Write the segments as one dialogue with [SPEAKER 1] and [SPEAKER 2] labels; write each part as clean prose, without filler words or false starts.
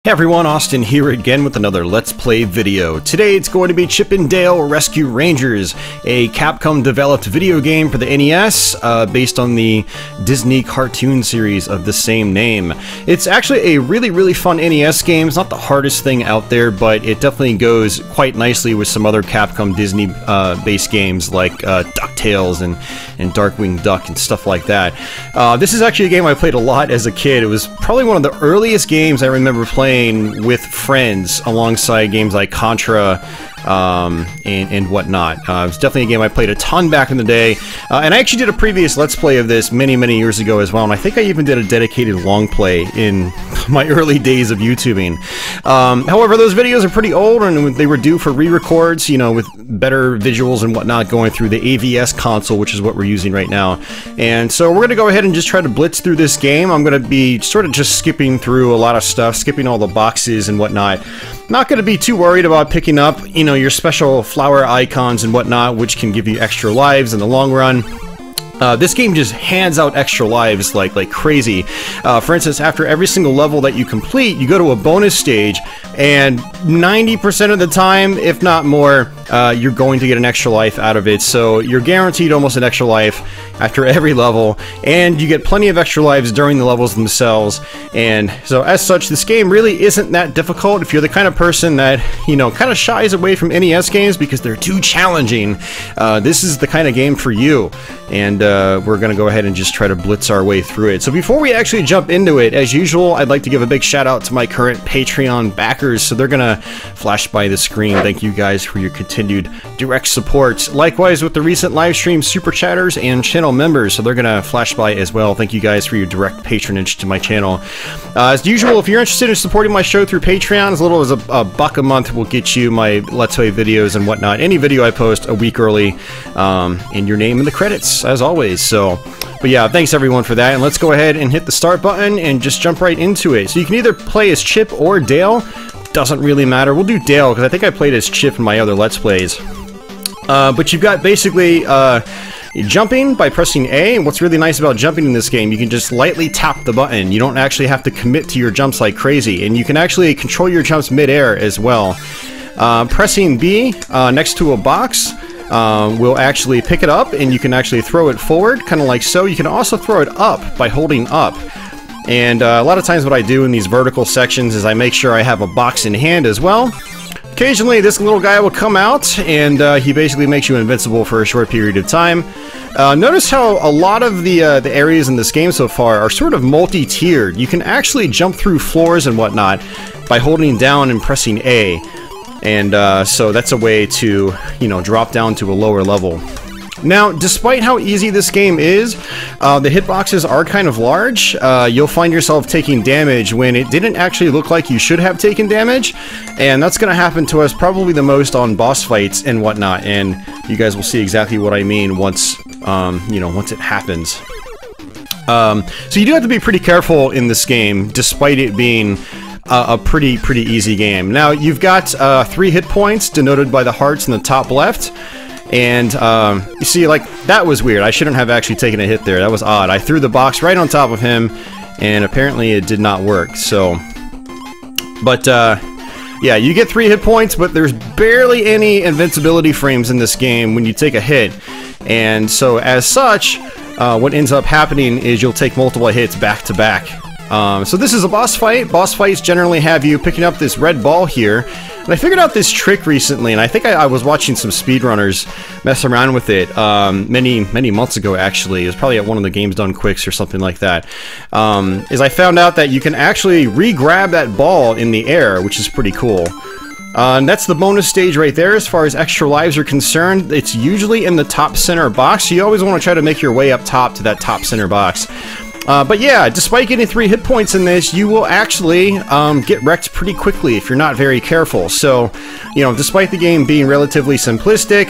[SPEAKER 1] Hey everyone, Austin here again with another Let's Play video. Today it's going to be Chip 'n Dale Rescue Rangers, a Capcom-developed video game for the NES based on the Disney cartoon series of the same name. It's actually a really fun NES game. It's not the hardest thing out there, but it definitely goes quite nicely with some other Capcom Disney-based games like DuckTales and Darkwing Duck and stuff like that. This is actually a game I played a lot as a kid. It was probably one of the earliest games I remember playing with friends alongside games like Contra and whatnot. It was definitely a game I played a ton back in the day, and I actually did a previous Let's Play of this many years ago as well, and I think I even did a dedicated long play in my early days of YouTubing. However, those videos are pretty old and they were due for re-records, you know, with better visuals and whatnot going through the AVS console, which is what we're using right now. And so we're going to go ahead and just try to blitz through this game. I'm going to be sort of just skipping through a lot of stuff, skipping all the boxes and whatnot. Not going to be too worried about picking up, you know, your special flower icons and whatnot, which can give you extra lives in the long run. This game just hands out extra lives like crazy. For instance, after every single level that you complete, you go to a bonus stage, and 90% of the time, if not more, you're going to get an extra life out of it. So you're guaranteed almost an extra life after every level, and you get plenty of extra lives during the levels themselves. And so as such, this game really isn't that difficult. If you're the kind of person that, you know, kind of shies away from NES games because they're too challenging, this is the kind of game for you. And we're going to go ahead and just try to blitz our way through it. So before we actually jump into it, as usual, I'd like to give a big shout out to my current Patreon backers. So they're going to flash by the screen. Thank you guys for your continued direct support. Likewise with the recent live stream super chatters and channel members. So they're going to flash by as well. Thank you guys for your direct patronage to my channel. As usual, if you're interested in supporting my show through Patreon, as little as a buck a month will get you my Let's Play videos and whatnot. Any video I post a week early, and your name in the credits, as always. So, but yeah, thanks everyone for that, and let's go ahead and hit the start button and just jump right into it. So you can either play as Chip or Dale. Doesn't really matter. We'll do Dale because I think I played as Chip in my other Let's Plays. But you've got basically jumping by pressing A, and what's really nice about jumping in this game, you can just lightly tap the button. You don't actually have to commit to your jumps like crazy, and you can actually control your jumps mid-air as well. Pressing B next to a box will actually pick it up, and you can actually throw it forward, kind of like so. You can also throw it up by holding up. And a lot of times what I do in these vertical sections is I make sure I have a box in hand as well. Occasionally this little guy will come out, and he basically makes you invincible for a short period of time. Notice how a lot of the areas in this game so far are sort of multi-tiered. You can actually jump through floors and whatnot by holding down and pressing A. And so that's a way to, you know, drop down to a lower level. Now, despite how easy this game is, the hitboxes are kind of large. You'll find yourself taking damage when it didn't actually look like you should have taken damage, and that's going to happen to us probably the most on boss fights and whatnot, and you guys will see exactly what I mean once, you know, once it happens. So you do have to be pretty careful in this game, despite it being a pretty easy game. Now, you've got 3 hit points denoted by the hearts in the top left. And you see, like, that was weird. I shouldn't have actually taken a hit there. That was odd. I threw the box right on top of him, and apparently it did not work. So, but yeah, you get 3 hit points, but there's barely any invincibility frames in this game when you take a hit. And so, as such, what ends up happening is you'll take multiple hits back to back. So this is a boss fight. Boss fights generally have you picking up this red ball here. And I figured out this trick recently, and I think I was watching some speedrunners mess around with it many months ago, actually. It was probably at one of the Games Done Quicks or something like that. Is I found out that you can actually re-grab that ball in the air, which is pretty cool. And that's the bonus stage right there. As far as extra lives are concerned, it's usually in the top center box. So you always want to try to make your way up top to that top center box. But yeah, despite getting 3 hit points in this, you will actually get wrecked pretty quickly if you're not very careful. So, you know, despite the game being relatively simplistic,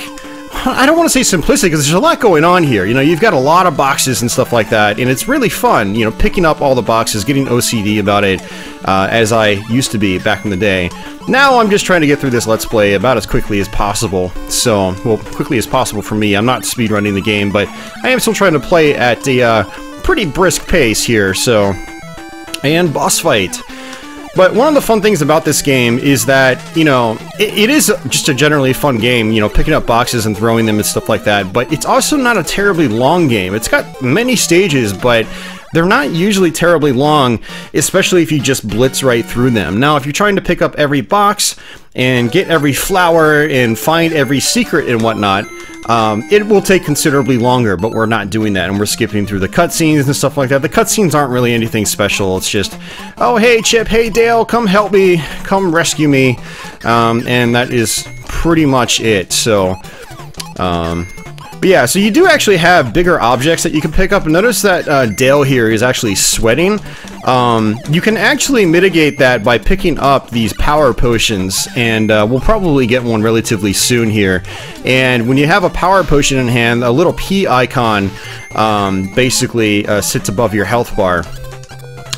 [SPEAKER 1] I don't want to say simplistic because there's a lot going on here. You know, you've got a lot of boxes and stuff like that, and it's really fun, you know, picking up all the boxes, getting OCD about it, as I used to be back in the day. Now I'm just trying to get through this Let's Play about as quickly as possible. So, well, quickly as possible for me. I'm not speedrunning the game, but I am still trying to play at a pretty brisk pace here, so. And boss fight. But one of the fun things about this game is that, you know, it is just a generally fun game, you know, picking up boxes and throwing them and stuff like that, but it's also not a terribly long game. It's got many stages, but they're not usually terribly long, especially if you just blitz right through them. Now, if you're trying to pick up every box and get every flower and find every secret and whatnot, it will take considerably longer, but we're not doing that, and we're skipping through the cutscenes and stuff like that. The cutscenes aren't really anything special. It's just, oh, hey, Chip, hey, Dale, come help me, come rescue me, and that is pretty much it. So, but yeah, so you do actually have bigger objects that you can pick up. Notice that Dale here is actually sweating. You can actually mitigate that by picking up these power potions, and we'll probably get one relatively soon here. And when you have a power potion in hand, a little P icon basically sits above your health bar.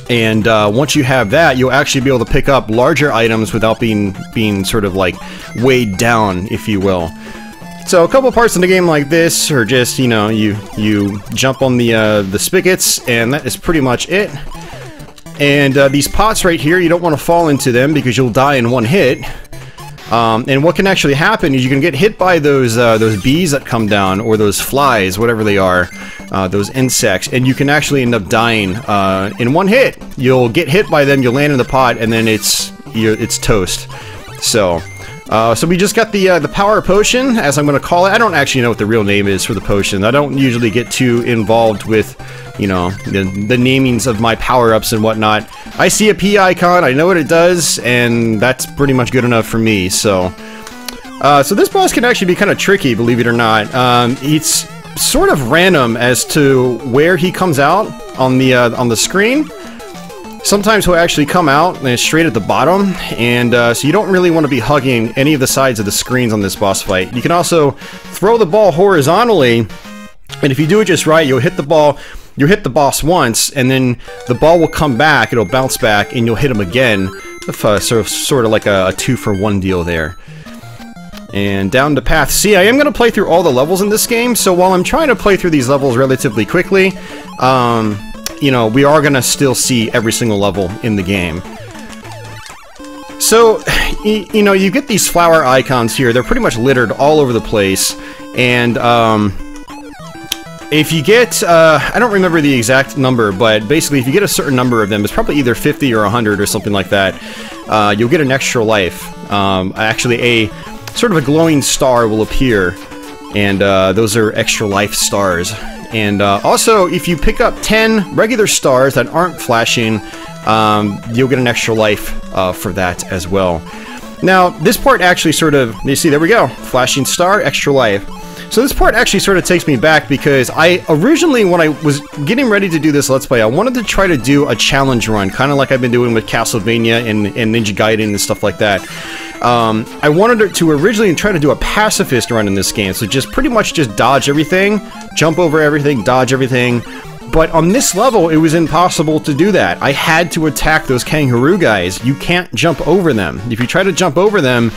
[SPEAKER 1] And once you have that, you'll actually be able to pick up larger items without being sort of like weighed down, if you will. So a couple parts in the game like this are just, you know, you jump on the spigots, and that is pretty much it. And these pots right here, you don't want to fall into them because you'll die in one hit. And what can actually happen is you can get hit by those bees that come down, or those flies, whatever they are, those insects, and you can actually end up dying in one hit. You'll get hit by them, you'll land in the pot, and then it's toast. So we just got the power potion, as I'm going to call it. I don't actually know what the real name is for the potion. I don't usually get too involved with, you know, the namings of my power-ups and whatnot. I see a P icon, I know what it does, and that's pretty much good enough for me. So this boss can actually be kind of tricky, believe it or not. It's sort of random as to where he comes out on the screen. Sometimes he'll actually come out and it's straight at the bottom, and so you don't really want to be hugging any of the sides of the screens on this boss fight. You can also throw the ball horizontally, and if you do it just right, you'll hit the ball. You'll hit the boss once, and then the ball will come back. It'll bounce back, and you'll hit him again. Sort of like a 2-for-1 deal there. And down to path C. I am going to play through all the levels in this game, so while I'm trying to play through these levels relatively quickly, you know, we are going to still see every single level in the game. So, you know, you get these flower icons here. They're pretty much littered all over the place. And, if you get, I don't remember the exact number, but basically if you get a certain number of them, it's probably either 50 or 100 or something like that, you'll get an extra life. Actually, a sort of a glowing star will appear, and those are extra life stars. And also, if you pick up 10 regular stars that aren't flashing, you'll get an extra life for that as well. Now, this part actually sort of, you see, there we go, flashing star, extra life. So this part actually sort of takes me back, because I originally, when I was getting ready to do this Let's Play, I wanted to try to do a challenge run, kind of like I've been doing with Castlevania and Ninja Gaiden and stuff like that. I wanted to originally try to do a pacifist run in this game, so pretty much just dodge everything, jump over everything, dodge everything. But on this level, it was impossible to do that. I had to attack those kangaroo guys. You can't jump over them. If you try to jump over them,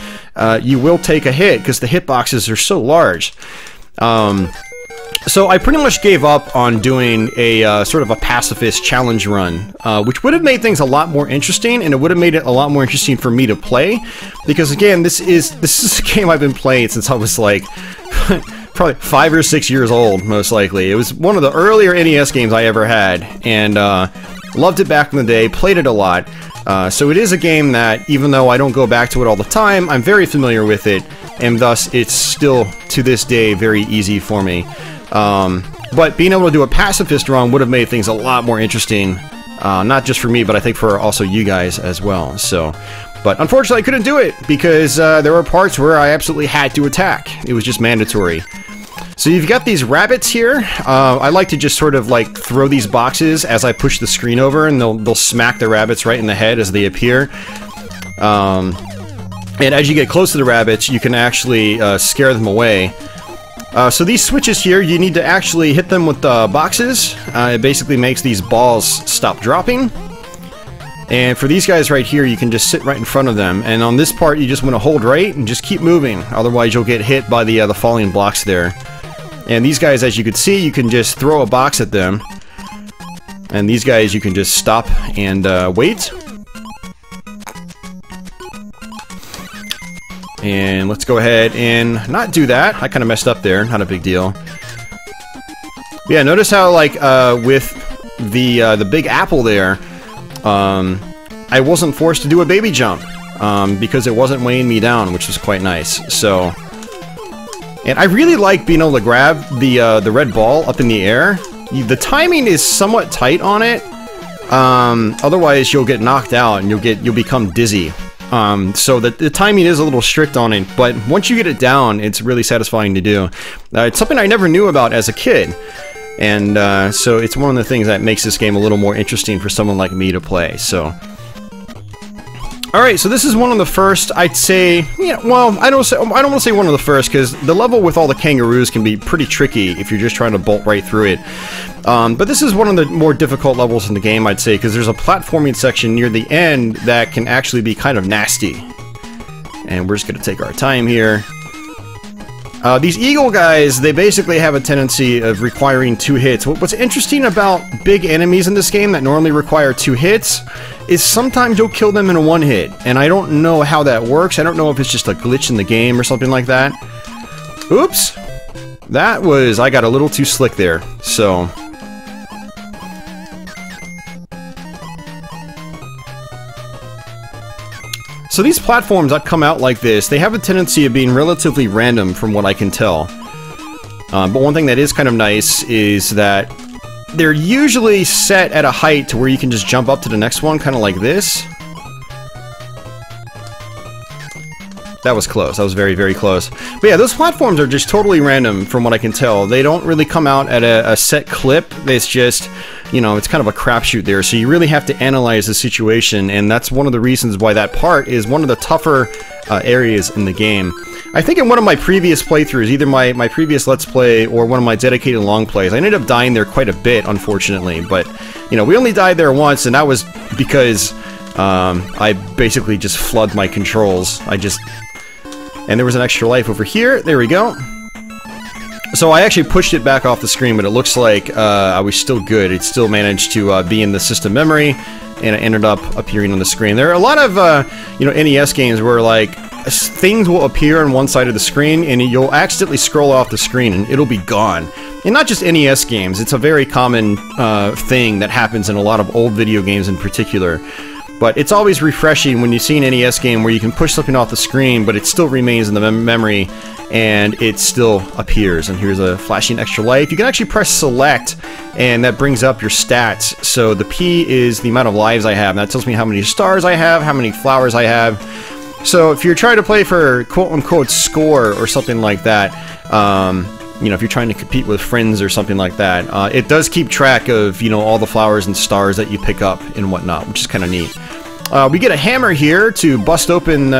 [SPEAKER 1] you will take a hit, because the hitboxes are so large. So I pretty much gave up on doing a sort of a pacifist challenge run, which would have made things a lot more interesting, and it would have made it a lot more interesting for me to play, because again, this is a game I've been playing since I was like probably 5 or 6 years old, most likely. It was one of the earlier NES games I ever had, and loved it back in the day, played it a lot. So it is a game that, even though I don't go back to it all the time, I'm very familiar with it, and thus it's still, to this day, very easy for me. But being able to do a pacifist run would have made things a lot more interesting, not just for me, but I think for also you guys as well. So, but unfortunately I couldn't do it, because there were parts where I absolutely had to attack. It was just mandatory. So you've got these rabbits here. I like to just sort of like throw these boxes as I push the screen over, and they'll smack the rabbits right in the head as they appear. And as you get close to the rabbits, you can actually scare them away. So these switches here, you need to actually hit them with the boxes. It basically makes these balls stop dropping. And for these guys right here, you can just sit right in front of them. And on this part, you just want to hold right and just keep moving. Otherwise, you'll get hit by the falling blocks there. And these guys, as you can see, you can just throw a box at them. And these guys, you can just stop and wait. And let's go ahead and not do that. I kind of messed up there. Not a big deal. Yeah, notice how, like, with the big apple there, I wasn't forced to do a baby jump, because it wasn't weighing me down, which was quite nice. So, and I really like being able to grab the red ball up in the air. The timing is somewhat tight on it. Otherwise, you'll get knocked out and you'll become dizzy. So the timing is a little strict on it, but once you get it down, it's really satisfying to do. It's something I never knew about as a kid. And so it's one of the things that makes this game a little more interesting for someone like me to play. So, alright, so this is one of the first, I'd say, yeah, well, I don't want to say one of the first, because the level with all the kangaroos can be pretty tricky if you're just trying to bolt right through it. But this is one of the more difficult levels in the game, I'd say, because there's a platforming section near the end that can actually be kind of nasty. And we're just going to take our time here. These eagle guys, they basically have a tendency of requiring 2 hits. What's interesting about big enemies in this game that normally require 2 hits is sometimes you'll kill them in 1 hit. And I don't know how that works. I don't know if it's just a glitch in the game or something like that. Oops! I got a little too slick there. So... So these platforms that come out like this, they have a tendency of being relatively random from what I can tell. But one thing that is kind of nice is that they're usually set at a height to where you can just jump up to the next one, kind of like this. That was close. That was very, very close. But yeah, those platforms are just totally random from what I can tell. They don't really come out at a set clip. It's just, you know, it's kind of a crapshoot there. So you really have to analyze the situation, and that's one of the reasons why that part is one of the tougher areas in the game. I think in one of my previous playthroughs, either my previous Let's Play or one of my dedicated long plays, I ended up dying there quite a bit, unfortunately. But, you know, we only died there once, and that was because I basically just flood my controls. And there was an extra life over here. There we go. So I actually pushed it back off the screen, but it looks like I was still good. It still managed to be in the system memory, and it ended up appearing on the screen. There are a lot of, you know, NES games where, like, things will appear on one side of the screen, and you'll accidentally scroll off the screen, and it'll be gone. And not just NES games. It's a very common thing that happens in a lot of old video games in particular. But it's always refreshing when you see an NES game where you can push something off the screen, but it still remains in the memory, and it still appears. And here's a flashing extra life. You can actually press select, and that brings up your stats. So the P is the amount of lives I have, and that tells me how many stars I have, how many flowers I have. So if you're trying to play for quote-unquote score or something like that, you know, if you're trying to compete with friends or something like that, it does keep track of, you know, all the flowers and stars that you pick up and whatnot, which is kind of neat. We get a hammer here to bust open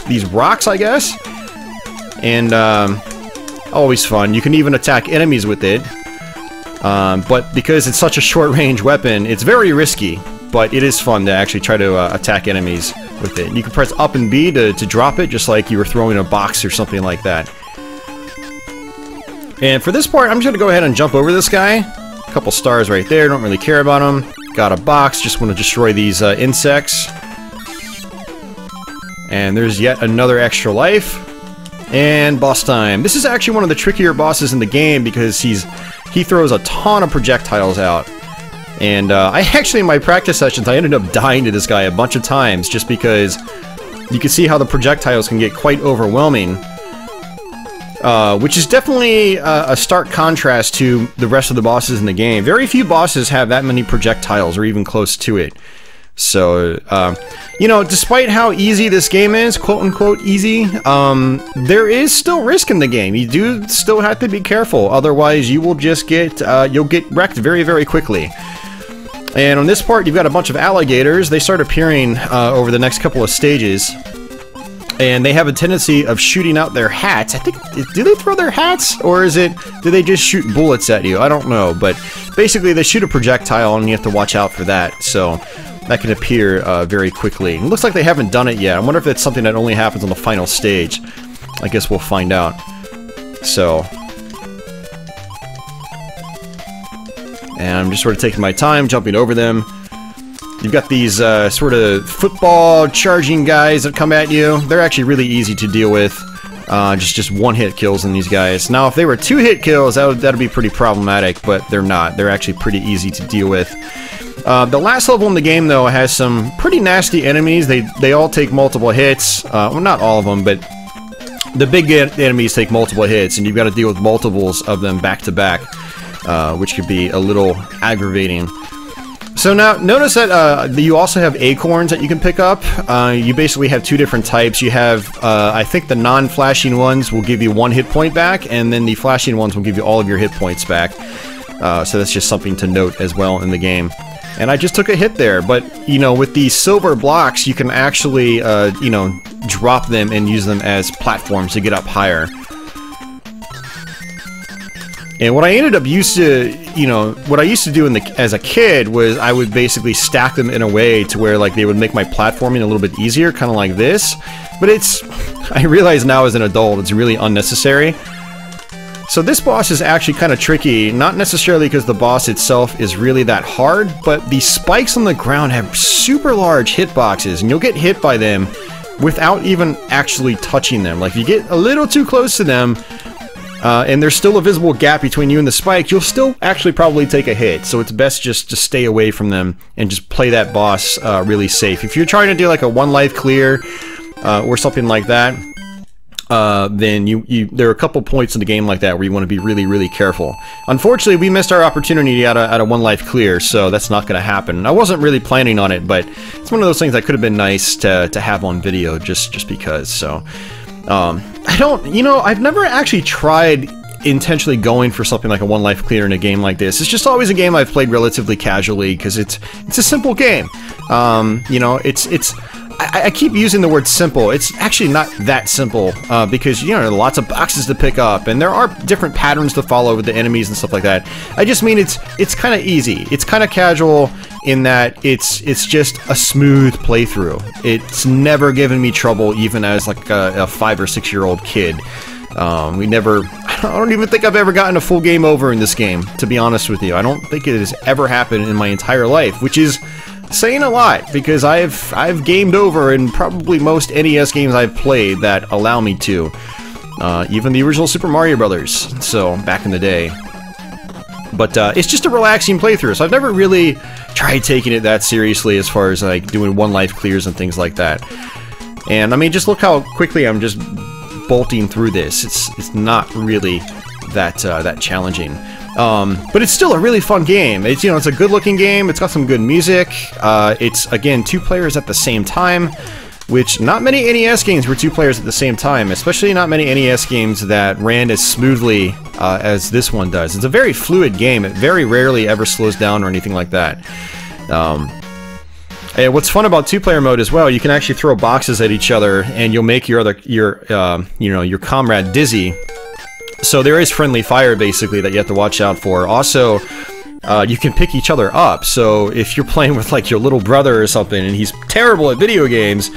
[SPEAKER 1] these rocks, I guess. And always fun. You can even attack enemies with it. But because it's such a short-range weapon, it's very risky. But it is fun to actually try to attack enemies with it. You can press up and B to drop it, just like you were throwing a box or something like that. And for this part, I'm just going to go ahead and jump over this guy. A couple stars right there, don't really care about them. Got a box, just want to destroy these insects. And there's yet another extra life. And boss time. This is actually one of the trickier bosses in the game because he throws a ton of projectiles out. And I actually, in my practice sessions, I ended up dying to this guy a bunch of times just because you can see how the projectiles can get quite overwhelming. Which is definitely a stark contrast to the rest of the bosses in the game. Very few bosses have that many projectiles, or even close to it. So, you know, despite how easy this game is, quote-unquote easy, there is still risk in the game. You do still have to be careful, otherwise you will just get, you'll get wrecked very, very quickly. And on this part, you've got a bunch of alligators. They start appearing over the next couple of stages. And they have a tendency of shooting out their hats. I think, do they throw their hats? Or do they just shoot bullets at you? I don't know, but basically they shoot a projectile and you have to watch out for that. So that can appear very quickly. It looks like they haven't done it yet. I wonder if that's something that only happens on the final stage. I guess we'll find out. So. And I'm just sort of taking my time, jumping over them. You've got these sort of football charging guys that come at you. They're actually really easy to deal with. Just one-hit kills in these guys. Now, if they were two-hit kills, that'd be pretty problematic, but they're not. They're actually pretty easy to deal with. The last level in the game, though, has some pretty nasty enemies. They all take multiple hits. Well, not all of them, but the big enemies take multiple hits, and you've got to deal with multiples of them back to back, which could be a little aggravating. So now, notice that you also have acorns that you can pick up. You basically have two different types. You have, I think the non-flashing ones will give you 1 hit point back, and then the flashing ones will give you all of your hit points back. So that's just something to note as well in the game. And I just took a hit there, but, you know, with these silver blocks, you can actually, you know, drop them and use them as platforms to get up higher. And what I ended up used to, you know, what I used to do as a kid was I would basically stack them in a way to where, like, they would make my platforming a little bit easier, kind of like this. But I realize now as an adult, it's really unnecessary. So this boss is actually kind of tricky, not necessarily because the boss itself is really that hard, but the spikes on the ground have super large hitboxes, and you'll get hit by them without even actually touching them. Like, if you get a little too close to them, and there's still a visible gap between you and the spike, you'll still actually probably take a hit. So it's best just to stay away from them and just play that boss really safe. If you're trying to do like a 1 life clear or something like that, then there are a couple points in the game like that where you want to be really, really careful. Unfortunately, we missed our opportunity at a 1 life clear, so that's not going to happen. I wasn't really planning on it, but it's one of those things that could have been nice to have on video just because. So I've never actually tried intentionally going for something like a 1 life clear in a game like this. It's just always a game I've played relatively casually because it's a simple game. You know, I keep using the word simple. It's actually not that simple because, you know, there are lots of boxes to pick up and there are different patterns to follow with the enemies and stuff like that. I just mean it's kind of easy. It's kind of casual in that it's just a smooth playthrough. It's never given me trouble even as like a 5 or 6 year old kid. I don't even think I've ever gotten a full game over in this game, to be honest with you. I don't think it has ever happened in my entire life, which is saying a lot, because I've gamed over in probably most NES games I've played that allow me to. Even the original Super Mario Brothers, so back in the day. But it's just a relaxing playthrough, so I've never really tried taking it that seriously as far as like doing 1 life clears and things like that. And I mean, just look how quickly I'm just bolting through this. It's not really that challenging. But it's still a really fun game. It's a good-looking game. It's got some good music. It's, again, 2 players at the same time, which not many NES games were 2 players at the same time, especially not many NES games that ran as smoothly as this one does. It's a very fluid game. It very rarely ever slows down or anything like that. And what's fun about 2-player mode as well, you can actually throw boxes at each other, and you'll make your comrade dizzy. So there is friendly fire, basically, that you have to watch out for. Also, you can pick each other up. So if you're playing with, like, your little brother or something, and he's terrible at video games,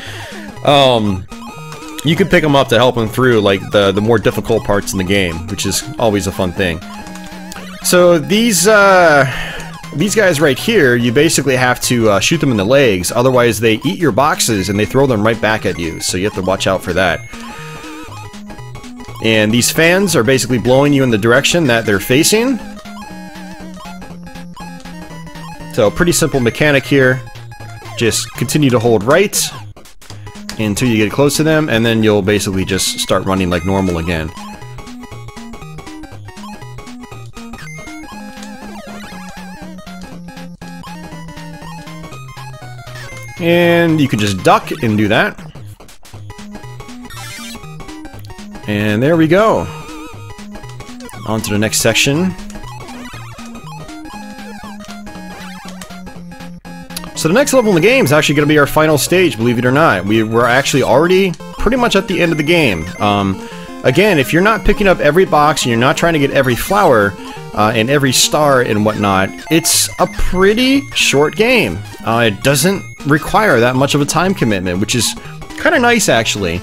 [SPEAKER 1] you can pick him up to help him through, like, the more difficult parts in the game, which is always a fun thing. So these guys right here, you basically have to shoot them in the legs, otherwise they eat your boxes and they throw them right back at you, so you have to watch out for that. And these fans are basically blowing you in the direction that they're facing. So, pretty simple mechanic here. Just continue to hold right until you get close to them, and then you'll basically just start running like normal again. And you can just duck and do that. And there we go. On to the next section. So the next level in the game is actually going to be our final stage, believe it or not. We're actually already pretty much at the end of the game. Again, if you're not picking up every box and you're not trying to get every flower and every star and whatnot, it's a pretty short game. It doesn't require that much of a time commitment, which is kind of nice, actually.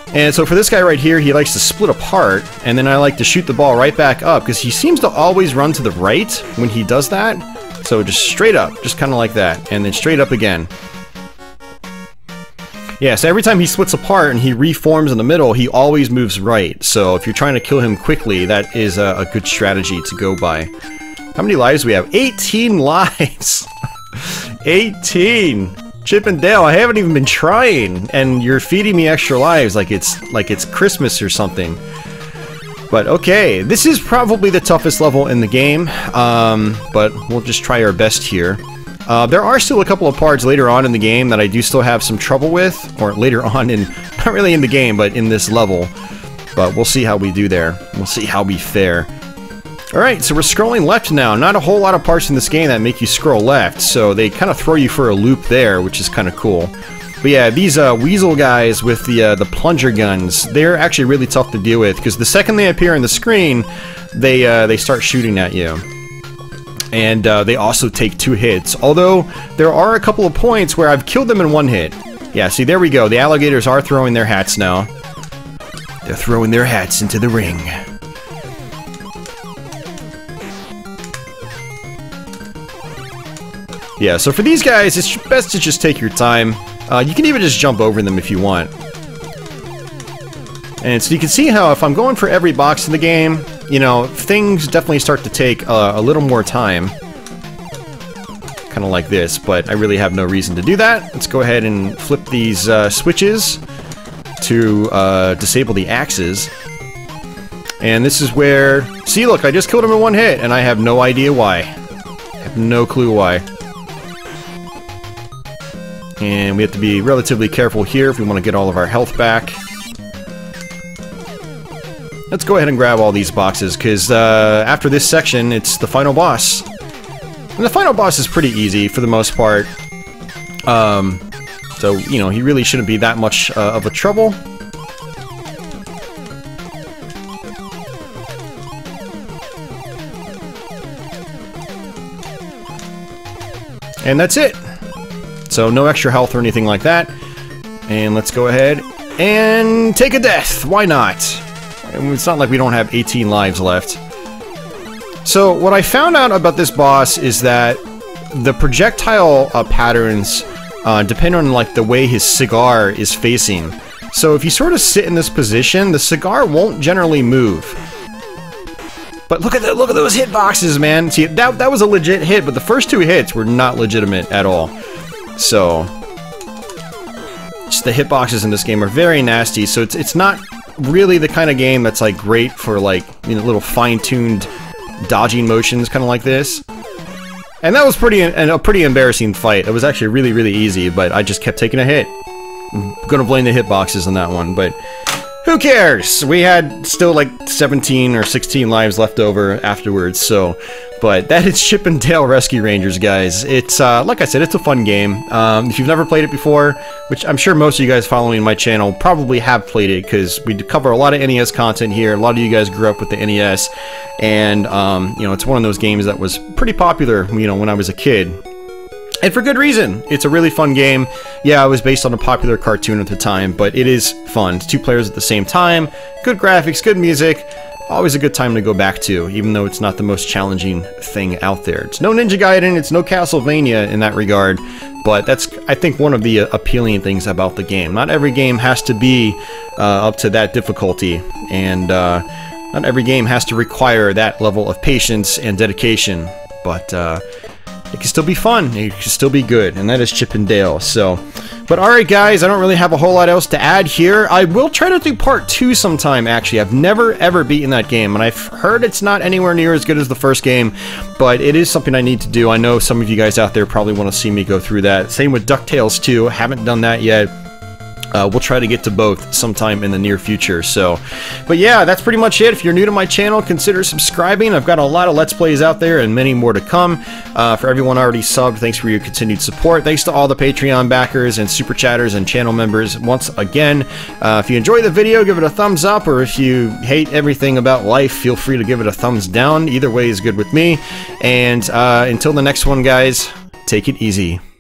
[SPEAKER 1] And so for this guy right here, he likes to split apart, and then I like to shoot the ball right back up, because he seems to always run to the right when he does that. So just straight up, just kind of like that, and then straight up again. Yeah, so every time he splits apart and he reforms in the middle, he always moves right. So if you're trying to kill him quickly, that is a good strategy to go by. How many lives do we have? 18 lives! 18! Chip and Dale, I haven't even been trying, and you're feeding me extra lives like it's Christmas or something. But okay, this is probably the toughest level in the game, but we'll just try our best here. There are still a couple of parts later on in the game that I do still have some trouble with, or later on in, not really in the game, but in this level. But we'll see how we do there. We'll see how we fare. Alright, so we're scrolling left now. Not a whole lot of parts in this game that make you scroll left, so they kind of throw you for a loop there, which is kind of cool. But yeah, these weasel guys with the plunger guns, they're actually really tough to deal with, because the second they appear on the screen, they start shooting at you. And they also take 2 hits, although there are a couple of points where I've killed them in 1 hit. Yeah, see, there we go. The alligators are throwing their hats now. They're throwing their hats into the ring. Yeah, so for these guys, it's best to just take your time. You can even just jump over them if you want. And so you can see how if I'm going for every box in the game, you know, things definitely start to take a little more time. Kind of like this, but I really have no reason to do that. Let's go ahead and flip these switches to disable the axes. And this is where... See, look, I just killed him in 1 hit, and I have no idea why. I have no clue why. And we have to be relatively careful here if we want to get all of our health back. Let's go ahead and grab all these boxes, because after this section, it's the final boss. And the final boss is pretty easy, for the most part. So, you know, he really shouldn't be that much of a trouble. And that's it. So no extra health or anything like that. And let's go ahead and take a death. Why not? It's not like we don't have 18 lives left. So what I found out about this boss is that the projectile patterns depend on like the way his cigar is facing. So if you sort of sit in this position, the cigar won't generally move. But look at those hitboxes, man. See, that was a legit hit, but the first 2 hits were not legitimate at all. So, just the hitboxes in this game are very nasty, so it's not really the kind of game that's like great for like, you know, little fine-tuned dodging motions kind of like this. And that was a pretty embarrassing fight. It was actually really, really easy, but I just kept taking a hit. I'm gonna blame the hitboxes on that one, but who cares? We had still like 17 or 16 lives left over afterwards, so... But that is Chip and Dale Rescue Rangers, guys. It's, like I said, it's a fun game. If you've never played it before, which I'm sure most of you guys following my channel probably have played it, because we cover a lot of NES content here. A lot of you guys grew up with the NES, and, you know, it's one of those games that was pretty popular, you know, when I was a kid. And for good reason. It's a really fun game. Yeah, it was based on a popular cartoon at the time, but it is fun. It's 2 players at the same time, good graphics, good music. Always a good time to go back to, even though it's not the most challenging thing out there. It's no Ninja Gaiden, it's no Castlevania in that regard, but that's, I think, one of the appealing things about the game. Not every game has to be up to that difficulty, and not every game has to require that level of patience and dedication, but it can still be fun, it can still be good, and that is Chip and Dale, so... But alright guys, I don't really have a whole lot else to add here. I will try to do part 2 sometime, actually. I've never ever beaten that game, and I've heard it's not anywhere near as good as the first game, but it is something I need to do. I know some of you guys out there probably want to see me go through that. Same with DuckTales 2, haven't done that yet. We'll try to get to both sometime in the near future, so... But yeah, that's pretty much it. If you're new to my channel, consider subscribing. I've got a lot of Let's Plays out there, and many more to come. For everyone already subbed, thanks for your continued support. Thanks to all the Patreon backers and Super Chatters and channel members once again. If you enjoy the video, give it a thumbs up, or if you hate everything about life, feel free to give it a thumbs down. Either way is good with me. And until the next one, guys, take it easy.